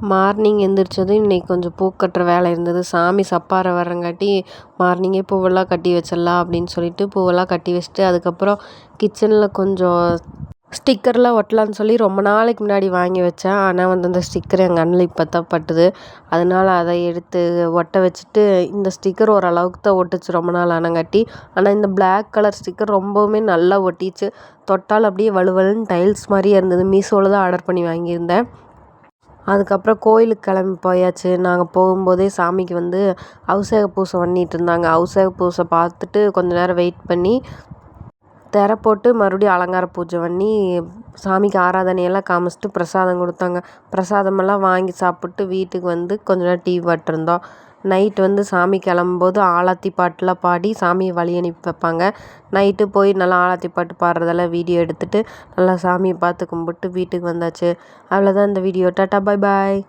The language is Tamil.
மார்னிங் எந்திரிச்சதும் இன்றைக்கி கொஞ்சம் பூ கட்டுற வேலை இருந்தது. சாமி சப்பார வரங்காட்டி மார்னிங்கே பூவெல்லாம் கட்டி வச்சிடலாம் அப்படின்னு சொல்லிட்டு பூவெல்லாம் கட்டி வச்சுட்டு, அதுக்கப்புறம் கிச்சனில் கொஞ்சம் ஸ்டிக்கர்லாம் ஒட்டலான்னு சொல்லி ரொம்ப நாளைக்கு முன்னாடி வாங்கி வச்சேன். ஆனால் அந்த ஸ்டிக்கர் என் கண்ணில் இப்போ தான் பட்டுது. அதனால் அதை எடுத்து ஒட்ட வச்சுட்டு, இந்த ஸ்டிக்கர் ஓரளவுக்கு தான் ஒட்டுச்சு ரொம்ப நாள் ஆனங்காட்டி. ஆனால் இந்த பிளாக் கலர் ஸ்டிக்கர் ரொம்பவுமே நல்லா ஒட்டிச்சு. தொட்டால் அப்படியே வலுவலுன்னு டைல்ஸ் மாதிரியே இருந்தது. மீஷோவில் தான் ஆர்டர் பண்ணி வாங்கியிருந்தேன். அதுக்கப்புறம் கோயிலுக்கு கிளம்பி போயாச்சு. நாங்கள் போகும்போதே சாமிக்கு அபிஷேக பூஜை பண்ணிகிட்டு இருந்தாங்க. அபிஷேக பூஜை பார்த்துட்டு கொஞ்ச நேரம் வெயிட் பண்ணி திரை போட்டு மறுபடியும் அலங்கார பூஜை பண்ணி சாமிக்கு ஆராதனையெல்லாம் காமிச்சிட்டு பிரசாதம் கொடுத்தாங்க. பிரசாதமெல்லாம் வாங்கி சாப்பிட்டு வீட்டுக்கு கொஞ்ச நேரம் டிவி பார்த்துருந்தோம். நைட்டு சாமி கிளம்பும்போது ஆலாத்தி பாட்டெலாம் பாடி சாமியை வழி அனுப்பி வைப்பாங்க. நைட்டு போய் நல்லா ஆலாத்தி பாட்டு பாடுறதெல்லாம் வீடியோ எடுத்துகிட்டு நல்லா சாமியை பார்த்து கும்பிட்டு வீட்டுக்கு வந்தாச்சு. அவ்வளோதான் இந்த வீடியோ. டாட்டா பாய் பாய்.